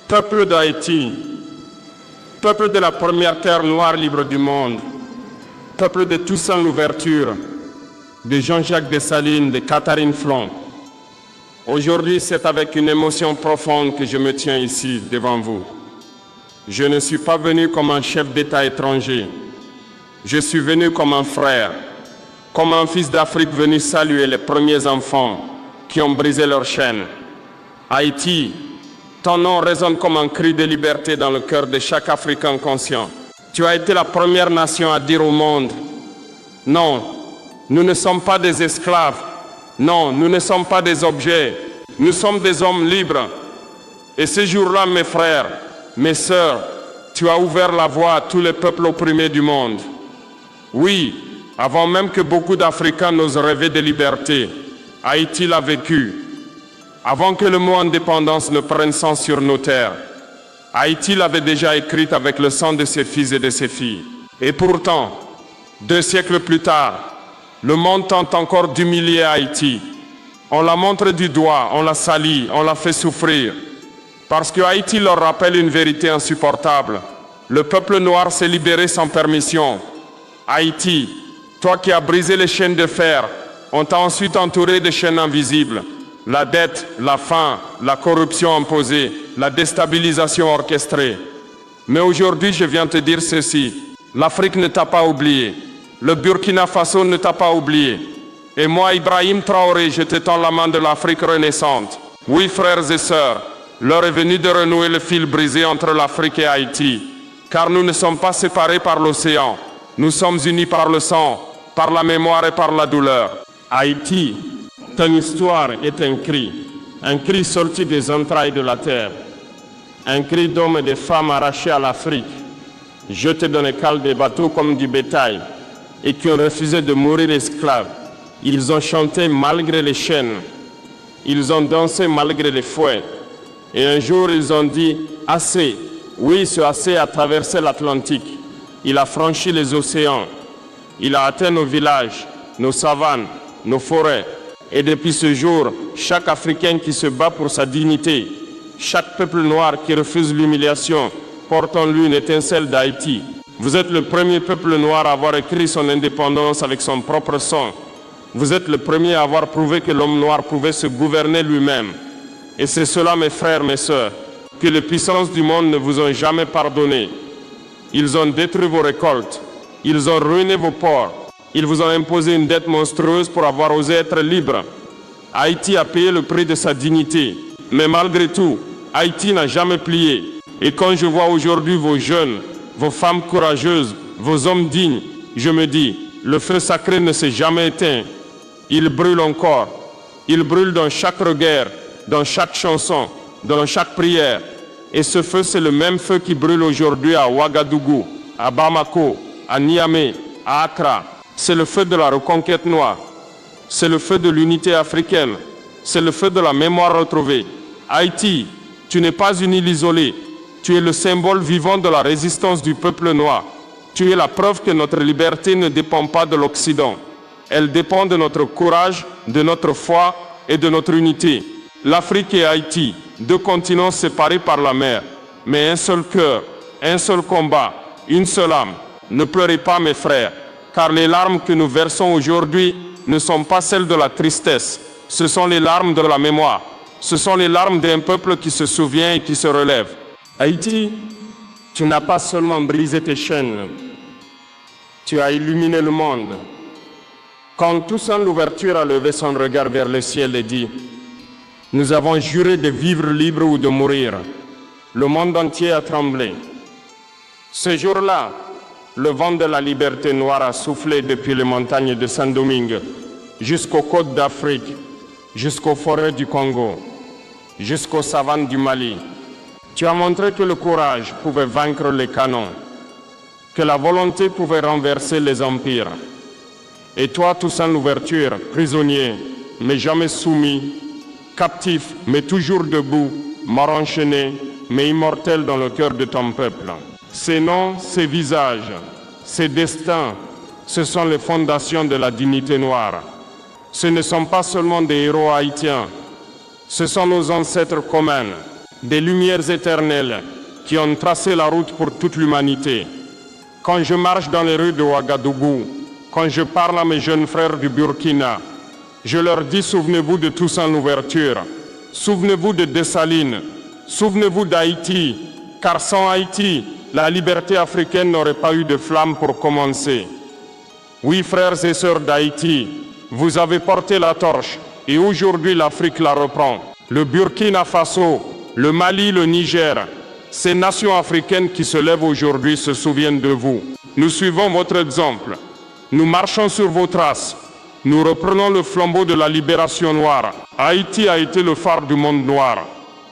Peuple d'Haïti, peuple de la première terre noire libre du monde, peuple de Toussaint Louverture, de Jean-Jacques Dessalines, de Catherine Flon. Aujourd'hui, c'est avec une émotion profonde que je me tiens ici devant vous. Je ne suis pas venu comme un chef d'État étranger. Je suis venu comme un frère, comme un fils d'Afrique venu saluer les premiers enfants qui ont brisé leurs chaînes. Haïti, ton nom résonne comme un cri de liberté dans le cœur de chaque Africain conscient. Tu as été la première nation à dire au monde, non, nous ne sommes pas des esclaves, non, nous ne sommes pas des objets, nous sommes des hommes libres. Et ce jour-là, mes frères, mes sœurs, tu as ouvert la voie à tous les peuples opprimés du monde. Oui, avant même que beaucoup d'Africains n'osent rêver de liberté, Haïti l'a vécu. Avant que le mot indépendance ne prenne sens sur nos terres, Haïti l'avait déjà écrite avec le sang de ses fils et de ses filles. Et pourtant, 2 siècles plus tard, le monde tente encore d'humilier Haïti. On la montre du doigt, on la salit, on la fait souffrir. Parce que Haïti leur rappelle une vérité insupportable. Le peuple noir s'est libéré sans permission. Haïti, toi qui as brisé les chaînes de fer, on t'a ensuite entouré de chaînes invisibles. La dette, la faim, la corruption imposée, la déstabilisation orchestrée. Mais aujourd'hui, je viens te dire ceci. L'Afrique ne t'a pas oublié. Le Burkina Faso ne t'a pas oublié. Et moi, Ibrahim Traoré, je te tends la main de l'Afrique renaissante. Oui, frères et sœurs, l'heure est venue de renouer le fil brisé entre l'Afrique et Haïti. Car nous ne sommes pas séparés par l'océan. Nous sommes unis par le sang, par la mémoire et par la douleur. Haïti, ton histoire est un cri sorti des entrailles de la terre, un cri d'hommes et de femmes arrachés à l'Afrique, jetés dans les cales des bateaux comme du bétail, et qui ont refusé de mourir esclaves. Ils ont chanté malgré les chaînes, ils ont dansé malgré les fouets, et un jour ils ont dit « assez ». Oui, ce assez a traversé l'Atlantique, il a franchi les océans, il a atteint nos villages, nos savanes, nos forêts. Et depuis ce jour, chaque Africain qui se bat pour sa dignité, chaque peuple noir qui refuse l'humiliation, porte en lui une étincelle d'Haïti. Vous êtes le premier peuple noir à avoir écrit son indépendance avec son propre sang. Vous êtes le premier à avoir prouvé que l'homme noir pouvait se gouverner lui-même. Et c'est cela, mes frères, mes sœurs, que les puissances du monde ne vous ont jamais pardonné. Ils ont détruit vos récoltes, ils ont ruiné vos ports. Ils vous ont imposé une dette monstrueuse pour avoir osé être libre. Haïti a payé le prix de sa dignité. Mais malgré tout, Haïti n'a jamais plié. Et quand je vois aujourd'hui vos jeunes, vos femmes courageuses, vos hommes dignes, je me dis, le feu sacré ne s'est jamais éteint. Il brûle encore. Il brûle dans chaque regard, dans chaque chanson, dans chaque prière. Et ce feu, c'est le même feu qui brûle aujourd'hui à Ouagadougou, à Bamako, à Niamey, à Accra. C'est le feu de la reconquête noire. C'est le feu de l'unité africaine. C'est le feu de la mémoire retrouvée. Haïti, tu n'es pas une île isolée. Tu es le symbole vivant de la résistance du peuple noir. Tu es la preuve que notre liberté ne dépend pas de l'Occident. Elle dépend de notre courage, de notre foi et de notre unité. L'Afrique et Haïti, 2 continents séparés par la mer, mais un seul cœur, un seul combat, une seule âme. Ne pleurez pas, mes frères. Car les larmes que nous versons aujourd'hui ne sont pas celles de la tristesse. Ce sont les larmes de la mémoire. Ce sont les larmes d'un peuple qui se souvient et qui se relève. Haïti, tu n'as pas seulement brisé tes chaînes, tu as illuminé le monde. Quand Toussaint Louverture a levé son regard vers le ciel et dit « Nous avons juré de vivre libre ou de mourir », le monde entier a tremblé. Ce jour-là, le vent de la liberté noire a soufflé depuis les montagnes de Saint-Domingue jusqu'aux côtes d'Afrique, jusqu'aux forêts du Congo, jusqu'aux savanes du Mali. Tu as montré que le courage pouvait vaincre les canons, que la volonté pouvait renverser les empires. Et toi, Toussaint Louverture, prisonnier, mais jamais soumis, captif, mais toujours debout, mort enchaîné, mais immortel dans le cœur de ton peuple. Ces noms, ces visages, ces destins, ce sont les fondations de la dignité noire. Ce ne sont pas seulement des héros haïtiens, ce sont nos ancêtres communs, des lumières éternelles qui ont tracé la route pour toute l'humanité. Quand je marche dans les rues de Ouagadougou, quand je parle à mes jeunes frères du Burkina, je leur dis souvenez-vous de Toussaint Louverture, souvenez-vous de Dessalines, souvenez-vous d'Haïti, car sans Haïti, la liberté africaine n'aurait pas eu de flamme pour commencer. Oui, frères et sœurs d'Haïti, vous avez porté la torche et aujourd'hui l'Afrique la reprend. Le Burkina Faso, le Mali, le Niger, ces nations africaines qui se lèvent aujourd'hui se souviennent de vous. Nous suivons votre exemple. Nous marchons sur vos traces. Nous reprenons le flambeau de la libération noire. Haïti a été le phare du monde noir.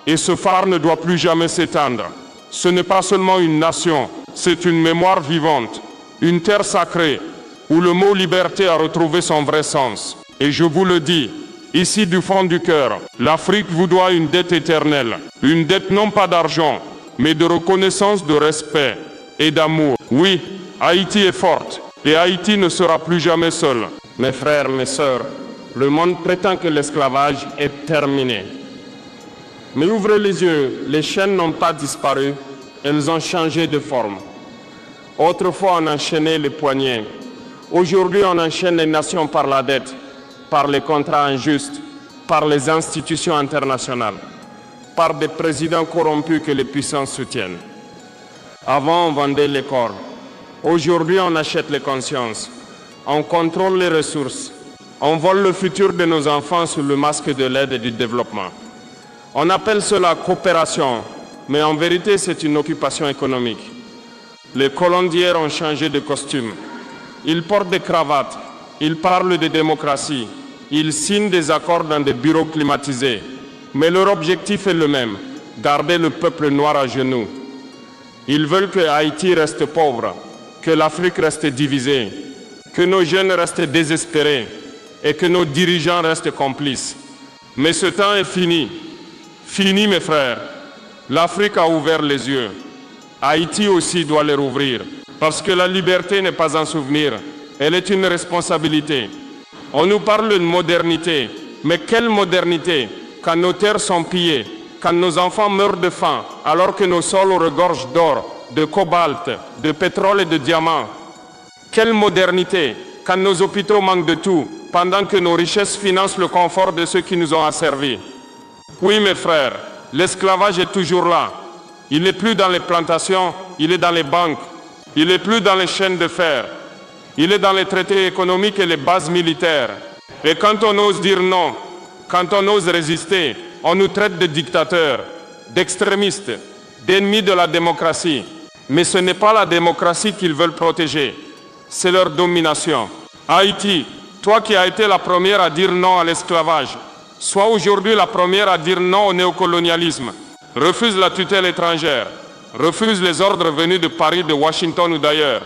Et ce phare ne doit plus jamais s'éteindre. Ce n'est pas seulement une nation, c'est une mémoire vivante, une terre sacrée, où le mot liberté a retrouvé son vrai sens. Et je vous le dis, ici du fond du cœur, l'Afrique vous doit une dette éternelle. Une dette non pas d'argent, mais de reconnaissance, de respect et d'amour. Oui, Haïti est forte, et Haïti ne sera plus jamais seule. Mes frères, mes sœurs, le monde prétend que l'esclavage est terminé. Mais ouvrez les yeux, les chaînes n'ont pas disparu, elles ont changé de forme. Autrefois, on enchaînait les poignets. Aujourd'hui, on enchaîne les nations par la dette, par les contrats injustes, par les institutions internationales, par des présidents corrompus que les puissances soutiennent. Avant, on vendait les corps. Aujourd'hui, on achète les consciences. On contrôle les ressources. On vole le futur de nos enfants sous le masque de l'aide et du développement. On appelle cela coopération, mais en vérité, c'est une occupation économique. Les colons d'hier ont changé de costume. Ils portent des cravates, ils parlent de démocratie, ils signent des accords dans des bureaux climatisés. Mais leur objectif est le même, garder le peuple noir à genoux. Ils veulent que Haïti reste pauvre, que l'Afrique reste divisée, que nos jeunes restent désespérés et que nos dirigeants restent complices. Mais ce temps est fini. Fini, mes frères. L'Afrique a ouvert les yeux. Haïti aussi doit les rouvrir. Parce que la liberté n'est pas un souvenir, elle est une responsabilité. On nous parle de modernité, mais quelle modernité quand nos terres sont pillées, quand nos enfants meurent de faim, alors que nos sols regorgent d'or, de cobalt, de pétrole et de diamants. Quelle modernité quand nos hôpitaux manquent de tout, pendant que nos richesses financent le confort de ceux qui nous ont asservis. Oui, mes frères, l'esclavage est toujours là. Il n'est plus dans les plantations, il est dans les banques. Il n'est plus dans les chaînes de fer. Il est dans les traités économiques et les bases militaires. Et quand on ose dire non, quand on ose résister, on nous traite de dictateurs, d'extrémistes, d'ennemis de la démocratie. Mais ce n'est pas la démocratie qu'ils veulent protéger, c'est leur domination. Haïti, toi qui as été la première à dire non à l'esclavage, sois aujourd'hui la première à dire non au néocolonialisme. Refuse la tutelle étrangère. Refuse les ordres venus de Paris, de Washington ou d'ailleurs.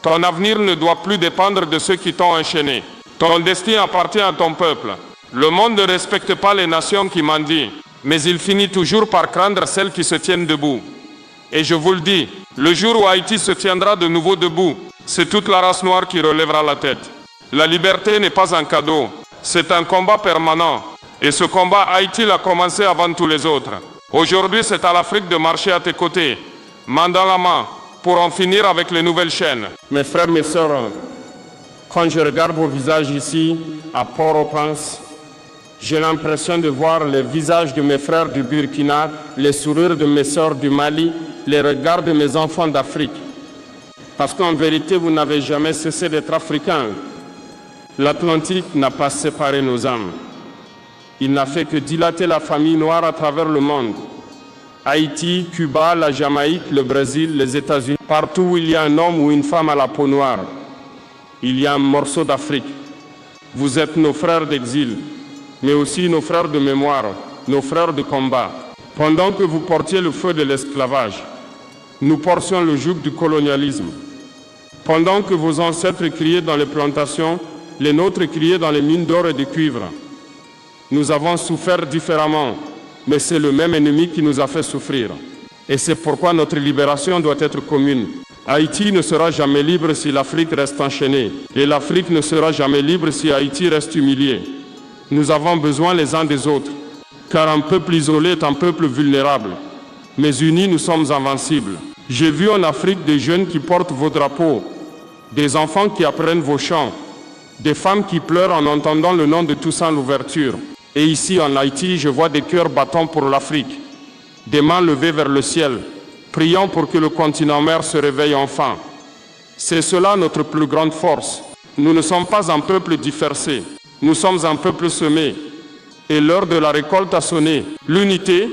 Ton avenir ne doit plus dépendre de ceux qui t'ont enchaîné. Ton destin appartient à ton peuple. Le monde ne respecte pas les nations qui mendient, mais il finit toujours par craindre celles qui se tiennent debout. Et je vous le dis, le jour où Haïti se tiendra de nouveau debout, c'est toute la race noire qui relèvera la tête. La liberté n'est pas un cadeau, c'est un combat permanent. Et ce combat, Haïti l'a commencé avant tous les autres. Aujourd'hui, c'est à l'Afrique de marcher à tes côtés, main dans la main, pour en finir avec les nouvelles chaînes. Mes frères, mes sœurs, quand je regarde vos visages ici, à Port-au-Prince, j'ai l'impression de voir les visages de mes frères du Burkina, les sourires de mes sœurs du Mali, les regards de mes enfants d'Afrique. Parce qu'en vérité, vous n'avez jamais cessé d'être africains. L'Atlantique n'a pas séparé nos âmes. Il n'a fait que dilater la famille noire à travers le monde. Haïti, Cuba, la Jamaïque, le Brésil, les États-Unis. Partout où il y a un homme ou une femme à la peau noire, il y a un morceau d'Afrique. Vous êtes nos frères d'exil, mais aussi nos frères de mémoire, nos frères de combat. Pendant que vous portiez le feu de l'esclavage, nous portions le joug du colonialisme. Pendant que vos ancêtres criaient dans les plantations, les nôtres criaient dans les mines d'or et de cuivre. Nous avons souffert différemment, mais c'est le même ennemi qui nous a fait souffrir. Et c'est pourquoi notre libération doit être commune. Haïti ne sera jamais libre si l'Afrique reste enchaînée. Et l'Afrique ne sera jamais libre si Haïti reste humiliée. Nous avons besoin les uns des autres. car un peuple isolé est un peuple vulnérable, mais unis nous sommes invincibles. J'ai vu en Afrique des jeunes qui portent vos drapeaux, des enfants qui apprennent vos chants, des femmes qui pleurent en entendant le nom de Toussaint Louverture. Et ici en Haïti, je vois des cœurs battants pour l'Afrique, des mains levées vers le ciel, priant pour que le continent mère se réveille enfin. C'est cela notre plus grande force. Nous ne sommes pas un peuple dispersé, nous sommes un peuple semé. Et l'heure de la récolte a sonné. L'unité,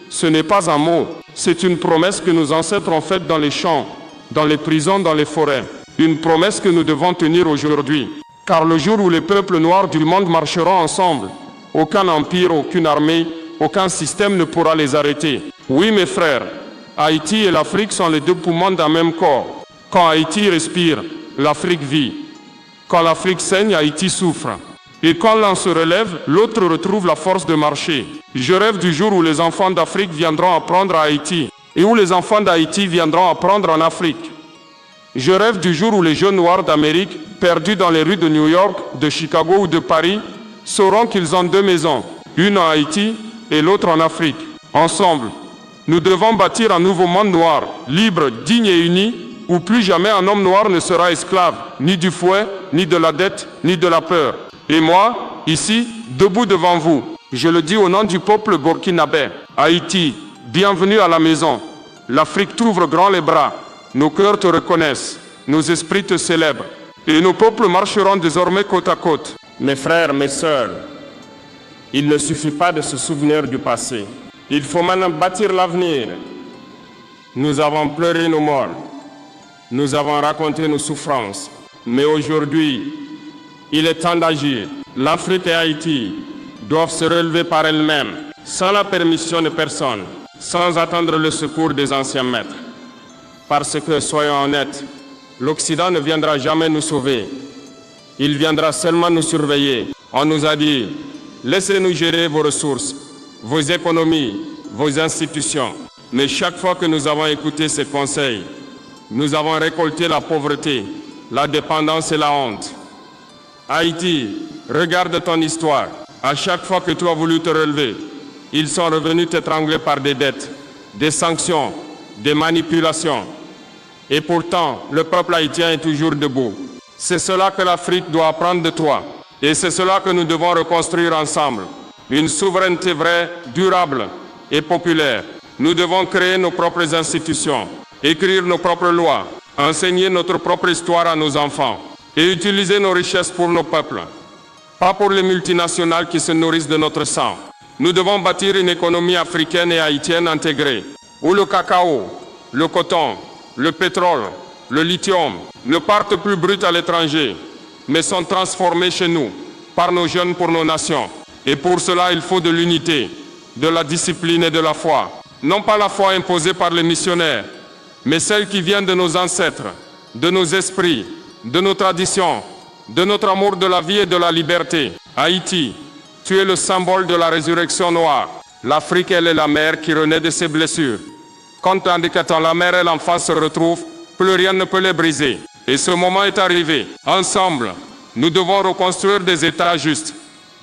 ce n'est pas un mot, c'est une promesse que nos ancêtres ont faite dans les champs, dans les prisons, dans les forêts. Une promesse que nous devons tenir aujourd'hui. Car le jour où les peuples noirs du monde marcheront ensemble, aucun empire, aucune armée, aucun système ne pourra les arrêter. Oui, mes frères, Haïti et l'Afrique sont les deux poumons d'un même corps. Quand Haïti respire, l'Afrique vit. Quand l'Afrique saigne, Haïti souffre. Et quand l'un se relève, l'autre retrouve la force de marcher. Je rêve du jour où les enfants d'Afrique viendront apprendre à Haïti et où les enfants d'Haïti viendront apprendre en Afrique. Je rêve du jour où les jeunes noirs d'Amérique, perdus dans les rues de New York, de Chicago ou de Paris, sauront qu'ils ont deux maisons, une en Haïti et l'autre en Afrique. Ensemble, nous devons bâtir un nouveau monde noir, libre, digne et uni, où plus jamais un homme noir ne sera esclave, ni du fouet, ni de la dette, ni de la peur. Et moi, ici, debout devant vous, je le dis au nom du peuple burkinabé. Haïti, bienvenue à la maison. L'Afrique t'ouvre grand les bras. Nos cœurs te reconnaissent, nos esprits te célèbrent. Et nos peuples marcheront désormais côte à côte. Mes frères, mes sœurs, il ne suffit pas de se souvenir du passé. Il faut maintenant bâtir l'avenir. Nous avons pleuré nos morts. Nous avons raconté nos souffrances. Mais aujourd'hui, il est temps d'agir. L'Afrique et Haïti doivent se relever par elles-mêmes, sans la permission de personne, sans attendre le secours des anciens maîtres. Parce que, soyons honnêtes, l'Occident ne viendra jamais nous sauver. Il viendra seulement nous surveiller. On nous a dit, laissez-nous gérer vos ressources, vos économies, vos institutions. Mais chaque fois que nous avons écouté ces conseils, nous avons récolté la pauvreté, la dépendance et la honte. Haïti, regarde ton histoire. À chaque fois que tu as voulu te relever, ils sont revenus t'étrangler par des dettes, des sanctions, des manipulations. Et pourtant, le peuple haïtien est toujours debout. C'est cela que l'Afrique doit apprendre de toi. Et c'est cela que nous devons reconstruire ensemble. Une souveraineté vraie, durable et populaire. Nous devons créer nos propres institutions, écrire nos propres lois, enseigner notre propre histoire à nos enfants et utiliser nos richesses pour nos peuples. Pas pour les multinationales qui se nourrissent de notre sang. Nous devons bâtir une économie africaine et haïtienne intégrée, où le cacao, le coton, le pétrole, le lithium ne partent plus bruts à l'étranger, mais sont transformés chez nous, par nos jeunes pour nos nations. Et pour cela, il faut de l'unité, de la discipline et de la foi. Non pas la foi imposée par les missionnaires, mais celle qui vient de nos ancêtres, de nos esprits, de nos traditions, de notre amour de la vie et de la liberté. Haïti, tu es le symbole de la résurrection noire. L'Afrique, elle est la mère qui renaît de ses blessures. Quand la mère et l'enfant se retrouvent, plus rien ne peut les briser. Et ce moment est arrivé. Ensemble, nous devons reconstruire des États justes,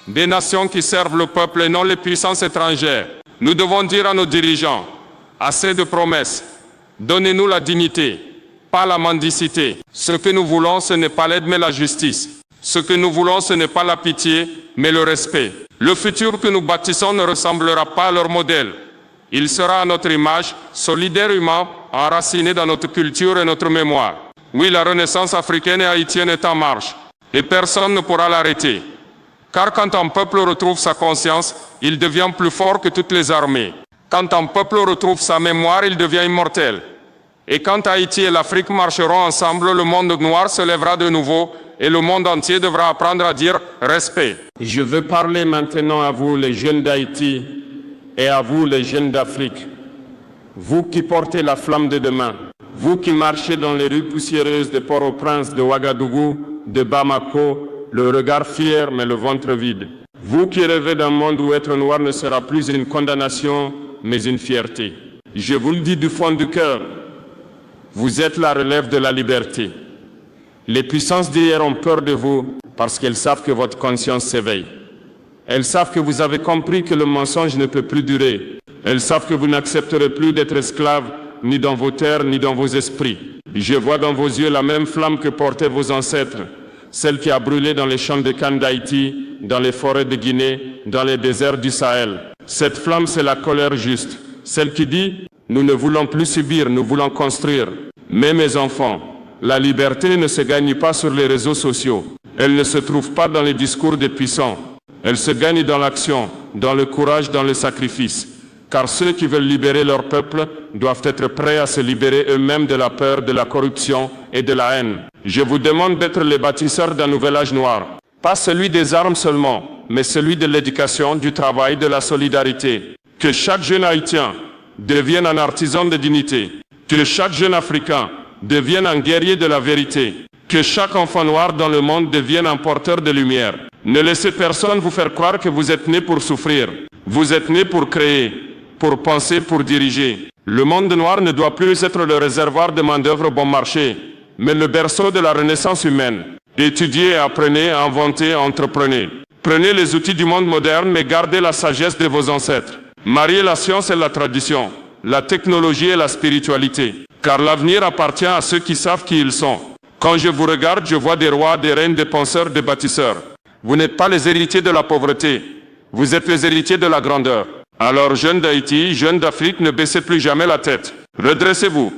des nations qui servent le peuple et non les puissances étrangères. Nous devons dire à nos dirigeants, assez de promesses, donnez-nous la dignité, pas la mendicité. Ce que nous voulons, ce n'est pas l'aide mais la justice. Ce que nous voulons, ce n'est pas la pitié, mais le respect. Le futur que nous bâtissons ne ressemblera pas à leur modèle. Il sera à notre image, solidaire humain, enraciné dans notre culture et notre mémoire. Oui, la renaissance africaine et haïtienne est en marche, et personne ne pourra l'arrêter. Car quand un peuple retrouve sa conscience, il devient plus fort que toutes les armées. Quand un peuple retrouve sa mémoire, il devient immortel. Et quand Haïti et l'Afrique marcheront ensemble, le monde noir se lèvera de nouveau et le monde entier devra apprendre à dire respect. Je veux parler maintenant à vous, les jeunes d'Haïti, et à vous, les jeunes d'Afrique. Vous qui portez la flamme de demain, vous qui marchez dans les rues poussiéreuses de Port-au-Prince, de Ouagadougou, de Bamako, le regard fier mais le ventre vide. Vous qui rêvez d'un monde où être noir ne sera plus une condamnation, mais une fierté. Je vous le dis du fond du cœur, vous êtes la relève de la liberté. Les puissances d'hier ont peur de vous parce qu'elles savent que votre conscience s'éveille. Elles savent que vous avez compris que le mensonge ne peut plus durer. Elles savent que vous n'accepterez plus d'être esclaves, ni dans vos terres, ni dans vos esprits. Je vois dans vos yeux la même flamme que portaient vos ancêtres, celle qui a brûlé dans les champs de canne d'Haïti, dans les forêts de Guinée, dans les déserts du Sahel. Cette flamme, c'est la colère juste, celle qui dit « Nous ne voulons plus subir, nous voulons construire ». Mais mes enfants, la liberté ne se gagne pas sur les réseaux sociaux. Elle ne se trouve pas dans les discours des puissants. Elle se gagne dans l'action, dans le courage, dans le sacrifice. Car ceux qui veulent libérer leur peuple doivent être prêts à se libérer eux-mêmes de la peur, de la corruption et de la haine. Je vous demande d'être les bâtisseurs d'un nouvel âge noir. Pas celui des armes seulement, mais celui de l'éducation, du travail, de la solidarité. Que chaque jeune Haïtien devienne un artisan de dignité. Que chaque jeune Africain devienne un guerrier de la vérité. Que chaque enfant noir dans le monde devienne un porteur de lumière. Ne laissez personne vous faire croire que vous êtes né pour souffrir. Vous êtes né pour créer, pour penser, pour diriger. Le monde noir ne doit plus être le réservoir de main-d'œuvre bon marché, mais le berceau de la renaissance humaine. Étudiez, apprenez, inventez, entreprenez. Prenez les outils du monde moderne, mais gardez la sagesse de vos ancêtres. Mariez la science et la tradition, la technologie et la spiritualité. Car l'avenir appartient à ceux qui savent qui ils sont. Quand je vous regarde, je vois des rois, des reines, des penseurs, des bâtisseurs. Vous n'êtes pas les héritiers de la pauvreté. Vous êtes les héritiers de la grandeur. Alors, jeunes d'Haïti, jeunes d'Afrique, ne baissez plus jamais la tête. Redressez-vous.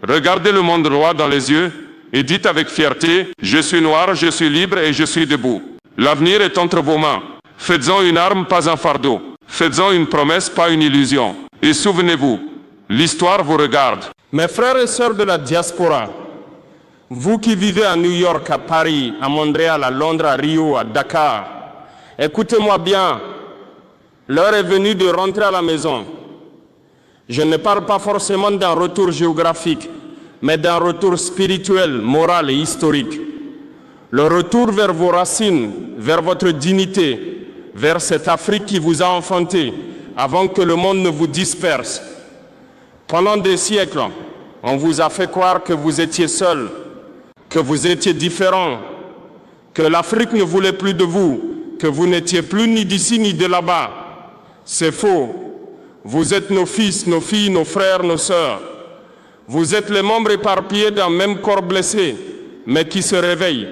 Regardez le monde droit dans les yeux et dites avec fierté, je suis noir, je suis libre et je suis debout. L'avenir est entre vos mains. Faites-en une arme, pas un fardeau. Faites-en une promesse, pas une illusion. Et souvenez-vous, l'histoire vous regarde. Mes frères et sœurs de la diaspora, vous qui vivez à New York, à Paris, à Montréal, à Londres, à Rio, à Dakar, écoutez-moi bien. L'heure est venue de rentrer à la maison. Je ne parle pas forcément d'un retour géographique, mais d'un retour spirituel, moral et historique. Le retour vers vos racines, vers votre dignité, vers cette Afrique qui vous a enfanté, avant que le monde ne vous disperse. Pendant des siècles, on vous a fait croire que vous étiez seul, que vous étiez différent, que l'Afrique ne voulait plus de vous, que vous n'étiez plus ni d'ici ni de là-bas. C'est faux. Vous êtes nos fils, nos filles, nos frères, nos sœurs. Vous êtes les membres éparpillés d'un même corps blessé, mais qui se réveille.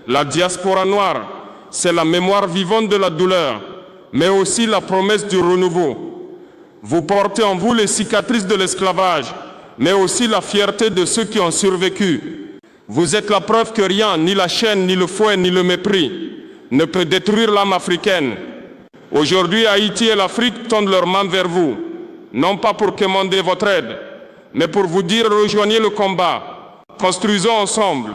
La diaspora noire, c'est la mémoire vivante de la douleur, mais aussi la promesse du renouveau. Vous portez en vous les cicatrices de l'esclavage, mais aussi la fierté de ceux qui ont survécu. Vous êtes la preuve que rien, ni la chaîne, ni le fouet, ni le mépris, ne peut détruire l'âme africaine. Aujourd'hui, Haïti et l'Afrique tendent leurs mains vers vous, non pas pour commander votre aide, mais pour vous dire rejoignez le combat, construisons ensemble,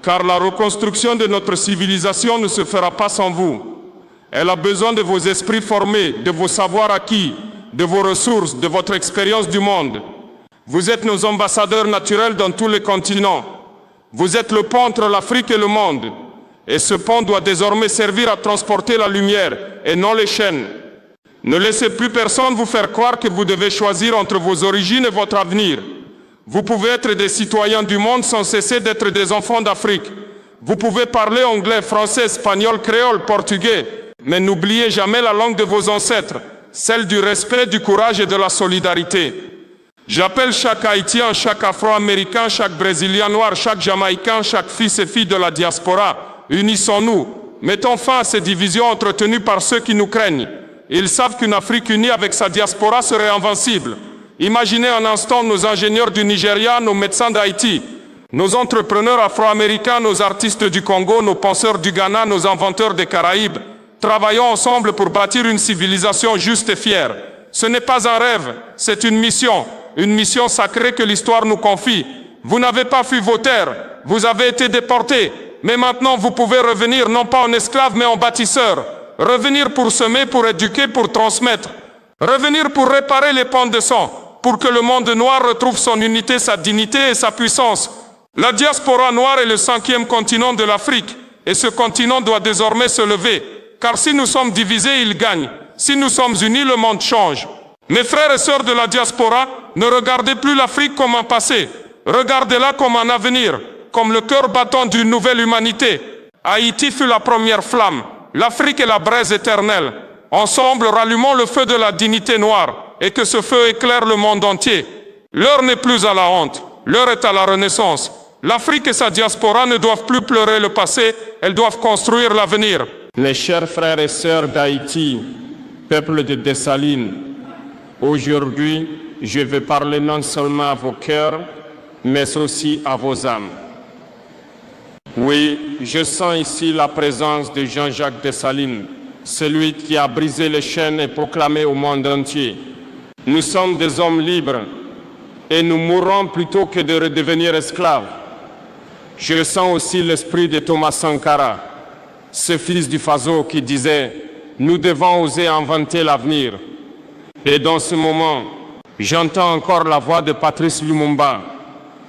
car la reconstruction de notre civilisation ne se fera pas sans vous. Elle a besoin de vos esprits formés, de vos savoirs acquis, de vos ressources, de votre expérience du monde. Vous êtes nos ambassadeurs naturels dans tous les continents. Vous êtes le pont entre l'Afrique et le monde. Et ce pont doit désormais servir à transporter la lumière et non les chaînes. Ne laissez plus personne vous faire croire que vous devez choisir entre vos origines et votre avenir. Vous pouvez être des citoyens du monde sans cesser d'être des enfants d'Afrique. Vous pouvez parler anglais, français, espagnol, créole, portugais, mais n'oubliez jamais la langue de vos ancêtres, celle du respect, du courage et de la solidarité. J'appelle chaque Haïtien, chaque Afro-Américain, chaque Brésilien noir, chaque Jamaïcain, chaque fils et fille de la diaspora. Unissons-nous, mettons fin à ces divisions entretenues par ceux qui nous craignent. Ils savent qu'une Afrique unie avec sa diaspora serait invincible. Imaginez un instant nos ingénieurs du Nigeria, nos médecins d'Haïti, nos entrepreneurs afro-américains, nos artistes du Congo, nos penseurs du Ghana, nos inventeurs des Caraïbes, travaillant ensemble pour bâtir une civilisation juste et fière. Ce n'est pas un rêve, c'est une mission sacrée que l'histoire nous confie. Vous n'avez pas fui vos terres, vous avez été déportés. Mais maintenant, vous pouvez revenir non pas en esclave, mais en bâtisseur. Revenir pour semer, pour éduquer, pour transmettre. Revenir pour réparer les pentes de sang, pour que le monde noir retrouve son unité, sa dignité et sa puissance. La diaspora noire est le 5e continent de l'Afrique, et ce continent doit désormais se lever. Car si nous sommes divisés, il gagne. Si nous sommes unis, le monde change. Mes frères et sœurs de la diaspora, ne regardez plus l'Afrique comme un passé. Regardez-la comme un avenir. Comme le cœur battant d'une nouvelle humanité. Haïti fut la première flamme, L'Afrique est la braise éternelle. Ensemble, rallumons le feu de la dignité noire et que ce feu éclaire le monde entier. L'heure n'est plus à la honte, l'heure est à la renaissance. L'Afrique et sa diaspora ne doivent plus pleurer le passé, elles doivent construire l'avenir. Mes chers frères et sœurs d'Haïti, peuple de Dessalines, aujourd'hui, je vais parler non seulement à vos cœurs, mais aussi à vos âmes. Oui, je sens ici la présence de Jean-Jacques Dessalines, celui qui a brisé les chaînes et proclamé au monde entier: nous sommes des hommes libres et nous mourrons plutôt que de redevenir esclaves. Je sens aussi l'esprit de Thomas Sankara, ce fils du Faso qui disait: nous devons oser inventer l'avenir. Et dans ce moment, j'entends encore la voix de Patrice Lumumba,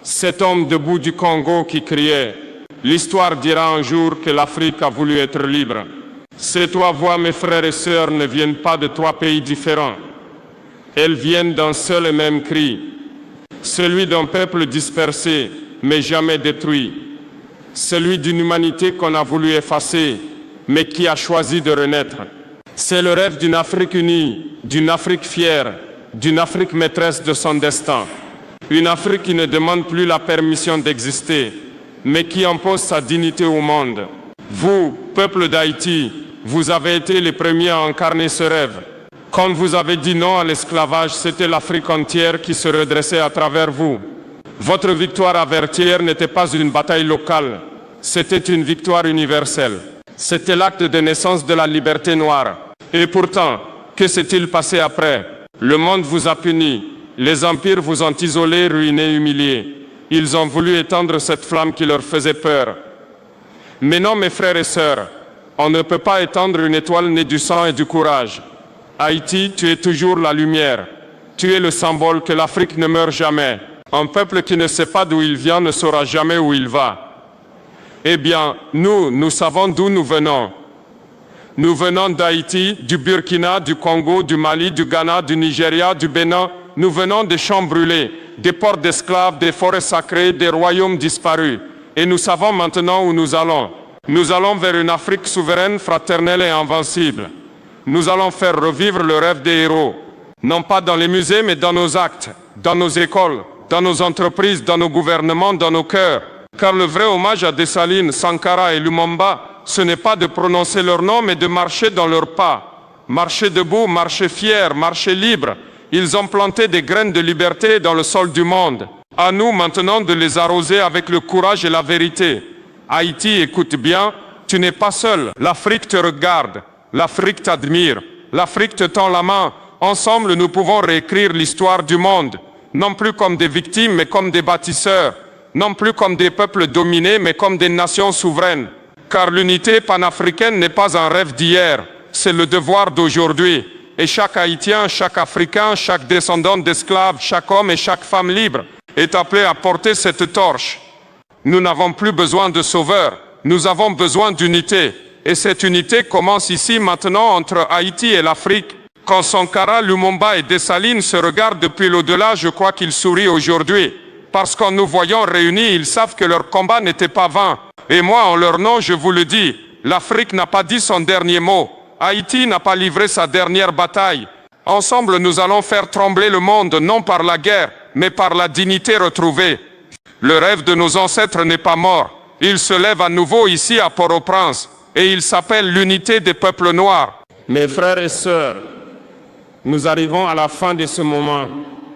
cet homme debout du Congo qui criait: l'histoire dira un jour que l'Afrique a voulu être libre. Ces trois voix, mes frères et sœurs, ne viennent pas de trois pays différents. Elles viennent d'un seul et même cri, celui d'un peuple dispersé, mais jamais détruit. Celui d'une humanité qu'on a voulu effacer, mais qui a choisi de renaître. C'est le rêve d'une Afrique unie, d'une Afrique fière, d'une Afrique maîtresse de son destin. Une Afrique qui ne demande plus la permission d'exister, mais qui impose sa dignité au monde. Vous, peuple d'Haïti, vous avez été les premiers à incarner ce rêve. Quand vous avez dit non à l'esclavage, c'était l'Afrique entière qui se redressait à travers vous. Votre victoire à Vertières n'était pas une bataille locale, c'était une victoire universelle. C'était l'acte de naissance de la liberté noire. Et pourtant, que s'est-il passé après? Le monde vous a puni, les empires vous ont isolés, ruinés, humiliés. Ils ont voulu éteindre cette flamme qui leur faisait peur. Mais non, mes frères et sœurs, on ne peut pas éteindre une étoile née du sang et du courage. Haïti, tu es toujours la lumière. Tu es le symbole que l'Afrique ne meurt jamais. Un peuple qui ne sait pas d'où il vient ne saura jamais où il va. Eh bien, nous savons d'où nous venons. Nous venons d'Haïti, du Burkina, du Congo, du Mali, du Ghana, du Nigeria, du Bénin. Nous venons des champs brûlés, des ports d'esclaves, des forêts sacrées, des royaumes disparus. Et nous savons maintenant où nous allons. Nous allons vers une Afrique souveraine, fraternelle et invincible. Nous allons faire revivre le rêve des héros. Non pas dans les musées, mais dans nos actes, dans nos écoles, dans nos entreprises, dans nos gouvernements, dans nos cœurs. Car le vrai hommage à Dessalines, Sankara et Lumumba, ce n'est pas de prononcer leur nom, mais de marcher dans leurs pas. Marcher debout, marcher fier, marcher libre. Ils ont planté des graines de liberté dans le sol du monde. À nous maintenant de les arroser avec le courage et la vérité. Haïti, écoute bien, tu n'es pas seul. L'Afrique te regarde, l'Afrique t'admire, l'Afrique te tend la main. Ensemble, nous pouvons réécrire l'histoire du monde. Non plus comme des victimes, mais comme des bâtisseurs. Non plus comme des peuples dominés, mais comme des nations souveraines. Car l'unité panafricaine n'est pas un rêve d'hier, c'est le devoir d'aujourd'hui. Et chaque Haïtien, chaque Africain, chaque descendant d'esclaves, chaque homme et chaque femme libre est appelé à porter cette torche. Nous n'avons plus besoin de sauveurs, nous avons besoin d'unité. Et cette unité commence ici maintenant entre Haïti et l'Afrique. Quand Sankara, Lumumba et Dessalines se regardent depuis l'au-delà, je crois qu'ils sourient aujourd'hui. Parce qu'en nous voyant réunis, ils savent que leur combat n'était pas vain. Et moi, en leur nom, je vous le dis, l'Afrique n'a pas dit son dernier mot. Haïti n'a pas livré sa dernière bataille. Ensemble, nous allons faire trembler le monde, non par la guerre, mais par la dignité retrouvée. Le rêve de nos ancêtres n'est pas mort. Il se lève à nouveau ici à Port-au-Prince. Et il s'appelle l'unité des peuples noirs. Mes frères et sœurs, nous arrivons à la fin de ce moment,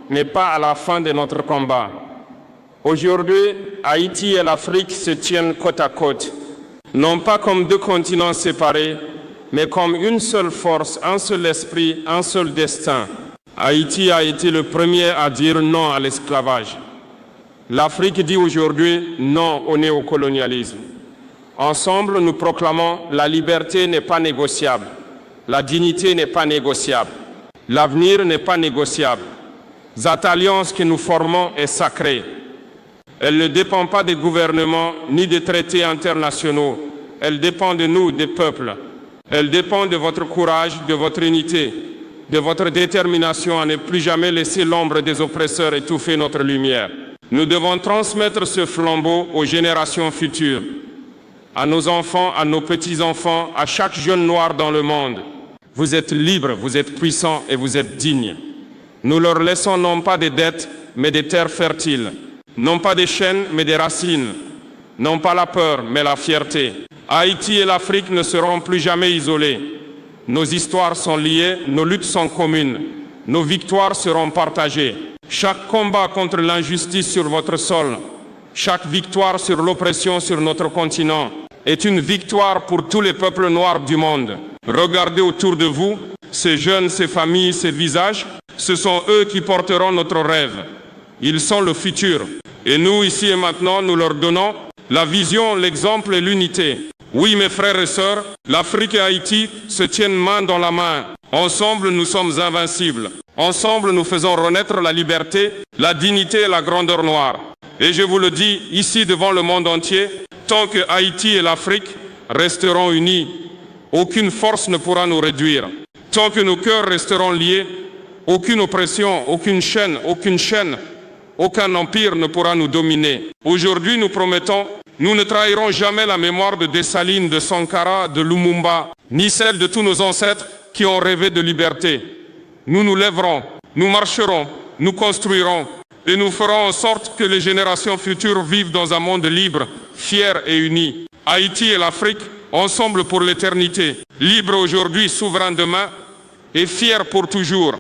mais pas à la fin de notre combat. Aujourd'hui, Haïti et l'Afrique se tiennent côte à côte, non pas comme deux continents séparés, mais comme une seule force, un seul esprit, un seul destin. Haïti a été le premier à dire non à l'esclavage. L'Afrique dit aujourd'hui non au néocolonialisme. Ensemble, nous proclamons la liberté n'est pas négociable, la dignité n'est pas négociable, l'avenir n'est pas négociable. Cette alliance que nous formons est sacrée. Elle ne dépend pas des gouvernements ni des traités internationaux. Elle dépend de nous, des peuples. Elle dépend de votre courage, de votre unité, de votre détermination à ne plus jamais laisser l'ombre des oppresseurs étouffer notre lumière. Nous devons transmettre ce flambeau aux générations futures. à nos enfants, à nos petits-enfants, à chaque jeune noir dans le monde. Vous êtes libres, vous êtes puissants et vous êtes dignes. Nous leur laissons non pas des dettes, mais des terres fertiles. Non pas des chaînes, mais des racines. Non pas la peur, mais la fierté. Haïti et l'Afrique ne seront plus jamais isolés. Nos histoires sont liées, nos luttes sont communes. Nos victoires seront partagées. Chaque combat contre l'injustice sur votre sol, chaque victoire sur l'oppression sur notre continent est une victoire pour tous les peuples noirs du monde. Regardez autour de vous, ces jeunes, ces familles, ces visages, ce sont eux qui porteront notre rêve. Ils sont le futur. Et nous, ici et maintenant, nous leur donnons la vision, l'exemple et l'unité. Oui, mes frères et sœurs, l'Afrique et Haïti se tiennent main dans la main. Ensemble, nous sommes invincibles. Ensemble, nous faisons renaître la liberté, la dignité et la grandeur noire. Et je vous le dis ici devant le monde entier, tant que Haïti et l'Afrique resteront unis, aucune force ne pourra nous réduire. Tant que nos cœurs resteront liés, aucune oppression, aucune chaîne, aucun empire ne pourra nous dominer. Aujourd'hui, nous promettons, nous ne trahirons jamais la mémoire de Dessalines, de Sankara, de Lumumba, ni celle de tous nos ancêtres qui ont rêvé de liberté. Nous nous lèverons, nous marcherons, nous construirons et nous ferons en sorte que les générations futures vivent dans un monde libre, fier et uni. Haïti et l'Afrique, ensemble pour l'éternité, libres aujourd'hui, souverains demain et fiers pour toujours.